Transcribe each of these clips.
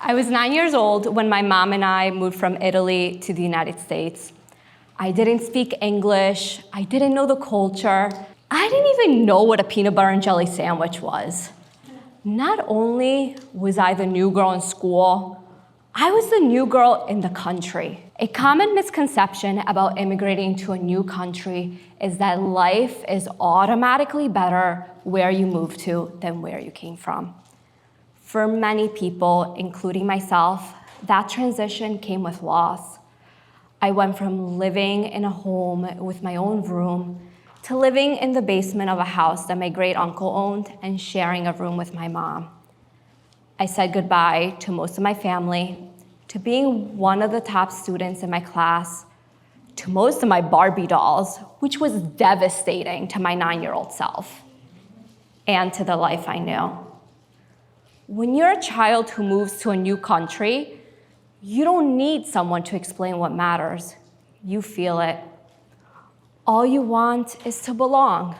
I was 9 years old when my mom and I moved from Italy to the United States. I didn't speak English. I didn't know the culture. I didn't even know what a peanut butter and jelly sandwich was. Not only was I the new girl in school, I was the new girl in the country. A common misconception about immigrating to a new country is that life is automatically better where you move to than where you came from. For many people, including myself, that transition came with loss. I went from living in a home with my own room to living in the basement of a house that my great uncle owned and sharing a room with my mom. I said goodbye to most of my family, to being one of the top students in my class, to most of my Barbie dolls, which was devastating to my 9-year-old self, and to the life I knew. When you're a child who moves to a new country, you don't need someone to explain what matters. You feel it. All you want is to belong.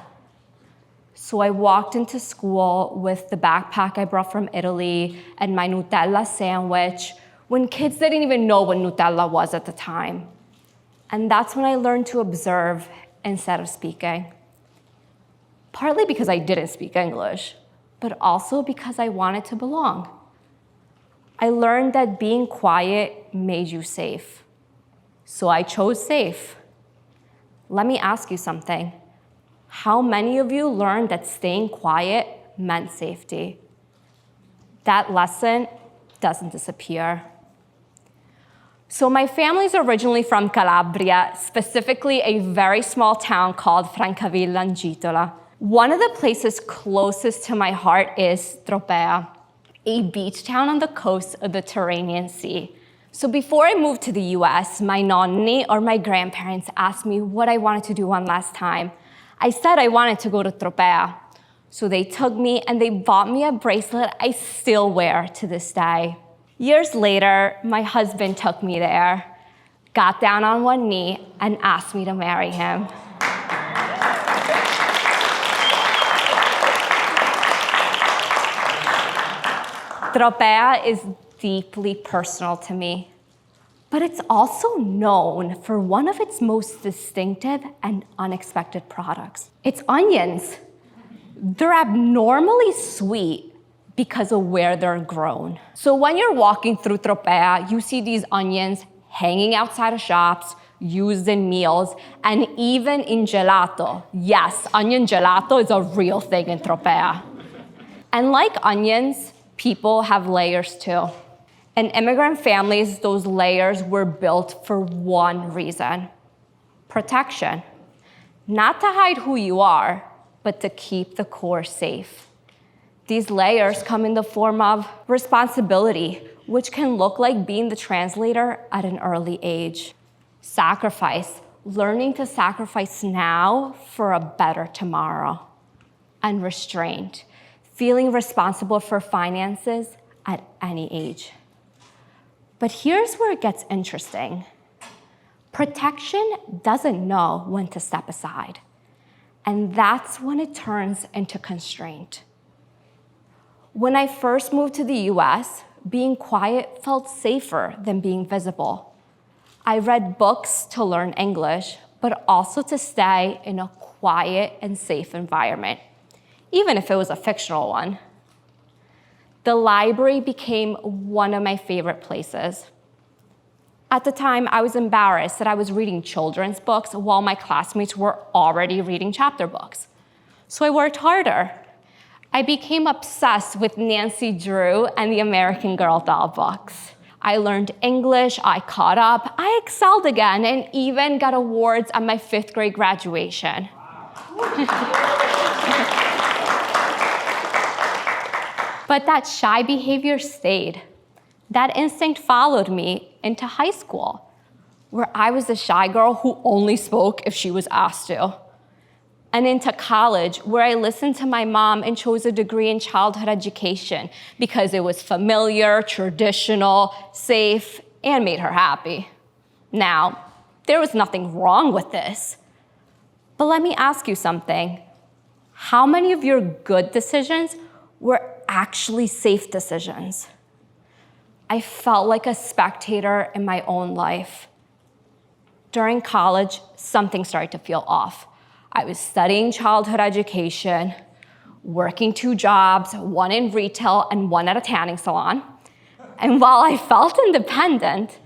So I walked into school with the backpack I brought from Italy and my Nutella sandwich when kids didn't even know what Nutella was at the time. And that's when I learned to observe instead of speaking. Partly because I didn't speak English, but also because I wanted to belong. I learned that being quiet made you safe. So I chose safe. Let me ask you something. How many of you learned that staying quiet meant safety? That lesson doesn't disappear. So my family's originally from Calabria, specifically a very small town called Francavilla in Gitola. One of the places closest to my heart is Tropea, a beach town on the coast of the Tyrrhenian Sea. So before I moved to the US, my nonni or my grandparents asked me what I wanted to do one last time. I said I wanted to go to Tropea. So they took me and they bought me a bracelet I still wear to this day. Years later, my husband took me there, got down on one knee, and asked me to marry him. Tropea is deeply personal to me, but it's also known for one of its most distinctive and unexpected products. It's onions. They're abnormally sweet because of where they're grown. So when you're walking through Tropea, you see these onions hanging outside of shops, used in meals, and even in gelato. Yes, onion gelato is a real thing in Tropea. And like onions, people have layers too. In immigrant families, those layers were built for one reason: protection. Not to hide who you are, but to keep the core safe. These layers come in the form of responsibility, which can look like being the translator at an early age. Sacrifice, learning to sacrifice now for a better tomorrow. And restraint, feeling responsible for finances at any age. But here's where it gets interesting. Protection doesn't know when to step aside. And that's when it turns into constraint. When I first moved to the US, being quiet felt safer than being visible. I read books to learn English, but also to stay in a quiet and safe environment, even if it was a fictional one. The library became one of my favorite places. At the time, I was embarrassed that I was reading children's books while my classmates were already reading chapter books. So I worked harder. I became obsessed with Nancy Drew and the American Girl doll books. I learned English, I caught up, I excelled again, and even got awards at my 5th grade graduation. But that shy behavior stayed. That instinct followed me into high school, where I was the shy girl who only spoke if she was asked to. And into college, where I listened to my mom and chose a degree in childhood education because it was familiar, traditional, safe, and made her happy. Now, there was nothing wrong with this. But let me ask you something. How many of your good decisions were actually safe decisions? I felt like a spectator in my own life. During college, something started to feel off. I was studying childhood education, working 2 jobs, one in retail and one at a tanning salon. And while I felt independent,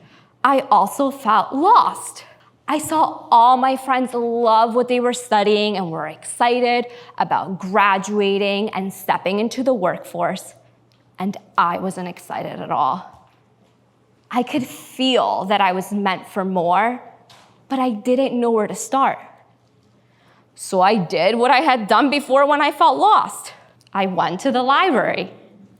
I also felt lost. I saw all my friends love what they were studying and were excited about graduating and stepping into the workforce, and I wasn't excited at all. I could feel that I was meant for more, but I didn't know where to start. So I did what I had done before when I felt lost. I went to the library.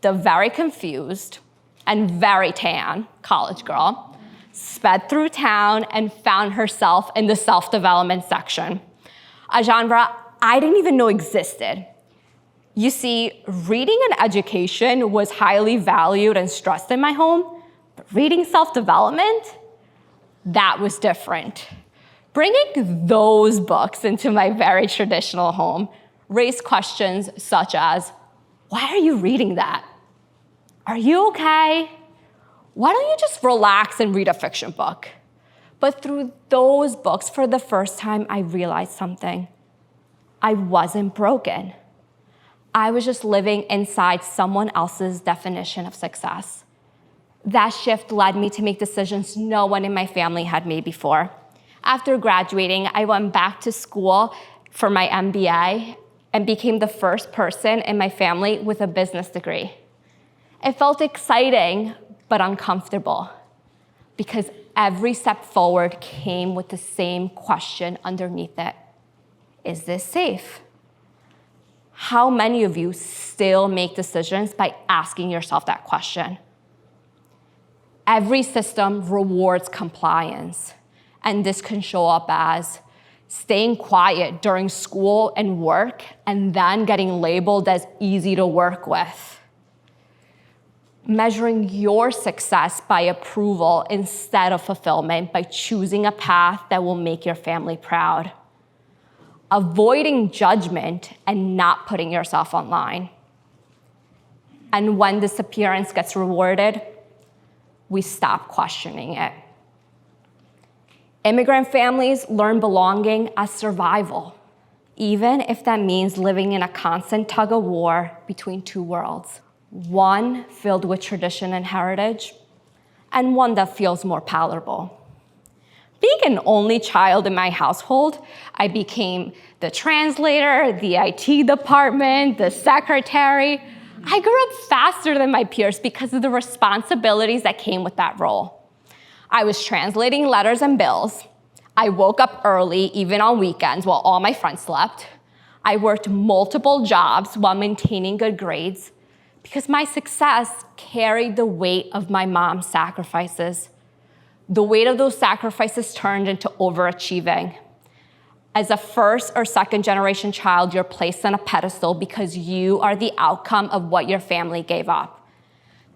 The very confused and very tan college girl sped through town and found herself in the self-development section, a genre I didn't even know existed. You see, reading and education was highly valued and stressed in my home, but reading self-development, that was different. Bringing those books into my very traditional home raised questions such as, why are you reading that? Are you okay? Why don't you just relax and read a fiction book? But through those books, for the first time, I realized something. I wasn't broken. I was just living inside someone else's definition of success. That shift led me to make decisions no one in my family had made before. After graduating, I went back to school for my MBA and became the first person in my family with a business degree. It felt exciting, but uncomfortable, because every step forward came with the same question underneath it. Is this safe? How many of you still make decisions by asking yourself that question? Every system rewards compliance, and this can show up as staying quiet during school and work, and then getting labeled as easy to work with. Measuring your success by approval instead of fulfillment by choosing a path that will make your family proud. Avoiding judgment and not putting yourself online. And when this appearance gets rewarded, we stop questioning it. Immigrant families learn belonging as survival, even if that means living in a constant tug of war between 2 worlds. One filled with tradition and heritage, and one that feels more palatable. Being an only child in my household, I became the translator, the IT department, the secretary. I grew up faster than my peers because of the responsibilities that came with that role. I was translating letters and bills. I woke up early, even on weekends, while all my friends slept. I worked multiple jobs while maintaining good grades, because my success carried the weight of my mom's sacrifices. The weight of those sacrifices turned into overachieving. As a first or second generation child, you're placed on a pedestal because you are the outcome of what your family gave up.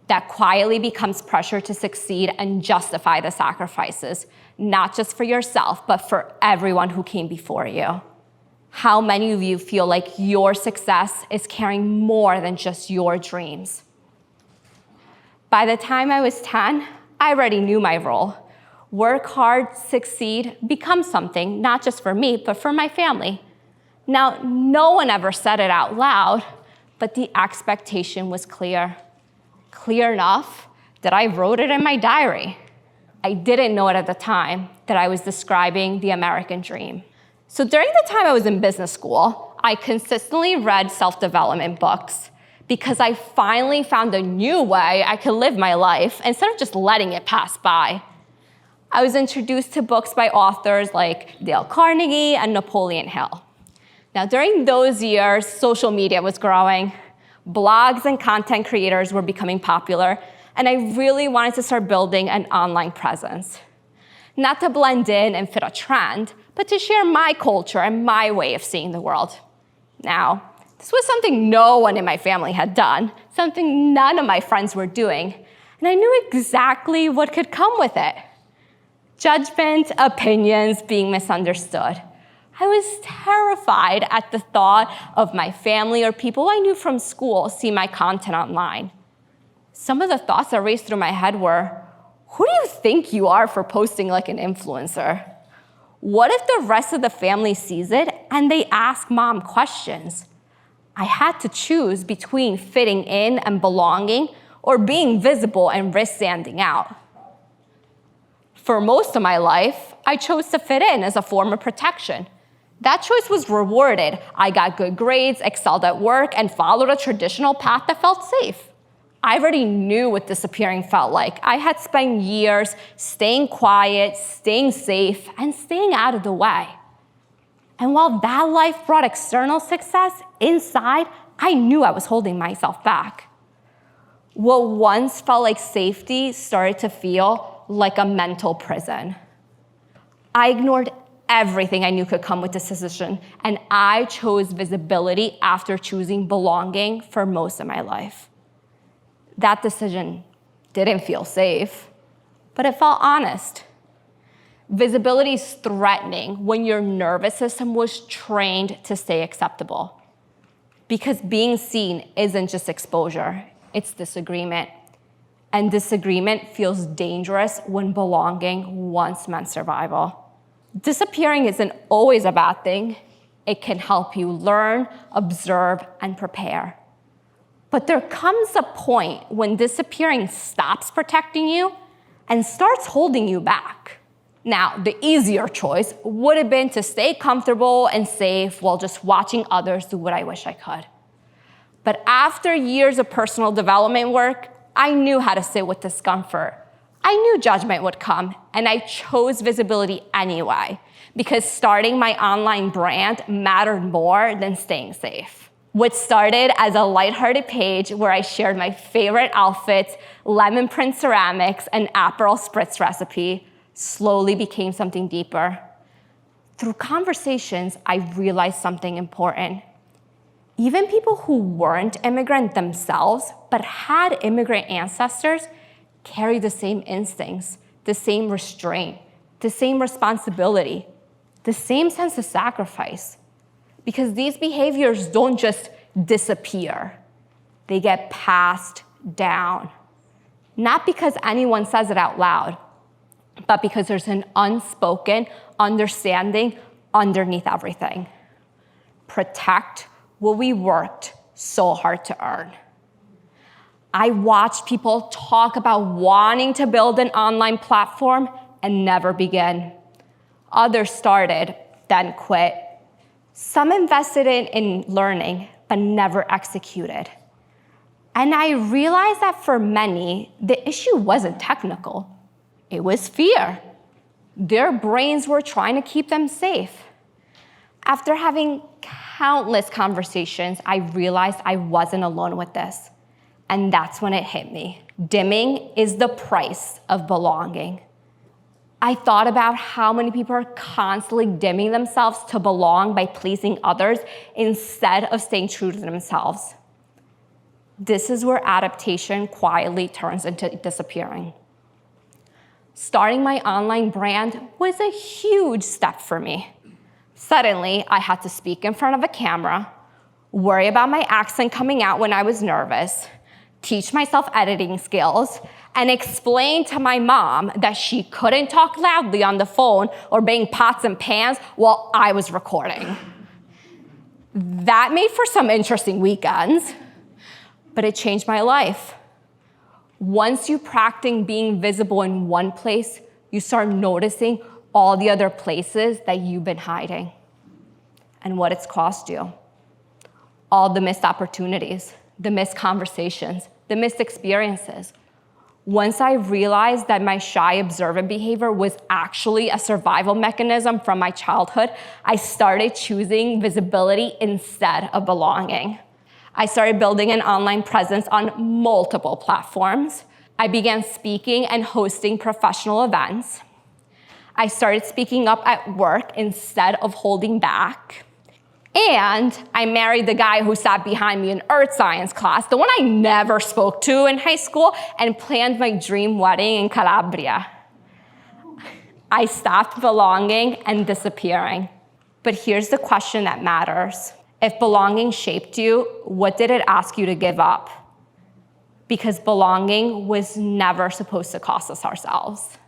That quietly becomes pressure to succeed and justify the sacrifices, not just for yourself, but for everyone who came before you. How many of you feel like your success is carrying more than just your dreams? By the time I was 10, I already knew my role. Work hard, succeed, become something, not just for me, but for my family. Now, no one ever said it out loud, but the expectation was clear. Clear enough that I wrote it in my diary. I didn't know it at the time that I was describing the American dream. So during the time I was in business school, I consistently read self-development books because I finally found a new way I could live my life instead of just letting it pass by. I was introduced to books by authors like Dale Carnegie and Napoleon Hill. Now, during those years, social media was growing. Blogs and content creators were becoming popular, and I really wanted to start building an online presence. Not to blend in and fit a trend, but to share my culture and my way of seeing the world. Now, this was something no one in my family had done, something none of my friends were doing, and I knew exactly what could come with it. Judgment, opinions, being misunderstood. I was terrified at the thought of my family or people I knew from school see my content online. Some of the thoughts that raced through my head were, who do you think you are for posting like an influencer? What if the rest of the family sees it and they ask mom questions? I had to choose between fitting in and belonging or being visible and risk standing out. For most of my life, I chose to fit in as a form of protection. That choice was rewarded. I got good grades, excelled at work, and followed a traditional path that felt safe. I already knew what disappearing felt like. I had spent years staying quiet, staying safe, and staying out of the way. And while that life brought external success, inside, I knew I was holding myself back. What once felt like safety started to feel like a mental prison. I ignored everything I knew could come with this decision, and I chose visibility after choosing belonging for most of my life. That decision didn't feel safe, but it felt honest. Visibility is threatening when your nervous system was trained to stay acceptable. Because being seen isn't just exposure, it's disagreement. And disagreement feels dangerous when belonging once meant survival. Disappearing isn't always a bad thing. It can help you learn, observe, and prepare. But there comes a point when disappearing stops protecting you and starts holding you back. Now, the easier choice would have been to stay comfortable and safe while just watching others do what I wish I could. But after years of personal development work, I knew how to sit with discomfort. I knew judgment would come, and I chose visibility anyway, because starting my online brand mattered more than staying safe. What started as a lighthearted page where I shared my favorite outfits, lemon print ceramics, and Aperol spritz recipe slowly became something deeper. Through conversations, I realized something important. Even people who weren't immigrant themselves, but had immigrant ancestors, carry the same instincts, the same restraint, the same responsibility, the same sense of sacrifice. Because these behaviors don't just disappear. They get passed down. Not because anyone says it out loud, but because there's an unspoken understanding underneath everything. Protect what we worked so hard to earn. I watched people talk about wanting to build an online platform and never begin. Others started, then quit. Some invested in learning, but never executed. And I realized that for many, the issue wasn't technical. It was fear. Their brains were trying to keep them safe. After having countless conversations, I realized I wasn't alone with this. And that's when it hit me. Dimming is the price of belonging. I thought about how many people are constantly dimming themselves to belong by pleasing others instead of staying true to themselves. This is where adaptation quietly turns into disappearing. Starting my online brand was a huge step for me. Suddenly, I had to speak in front of a camera, worry about my accent coming out when I was nervous, teach myself editing skills, and explain to my mom that she couldn't talk loudly on the phone or bang pots and pans while I was recording. That made for some interesting weekends, but it changed my life. Once you practice being visible in one place, you start noticing all the other places that you've been hiding and what it's cost you. All the missed opportunities, the missed conversations, the missed experiences. Once I realized that my shy observant behavior was actually a survival mechanism from my childhood, I started choosing visibility instead of belonging. I started building an online presence on multiple platforms. I began speaking and hosting professional events. I started speaking up at work instead of holding back. And I married the guy who sat behind me in earth science class, the one I never spoke to in high school, and planned my dream wedding in Calabria. I stopped belonging and disappearing. But here's the question that matters. If belonging shaped you, what did it ask you to give up? because belonging was never supposed to cost us ourselves.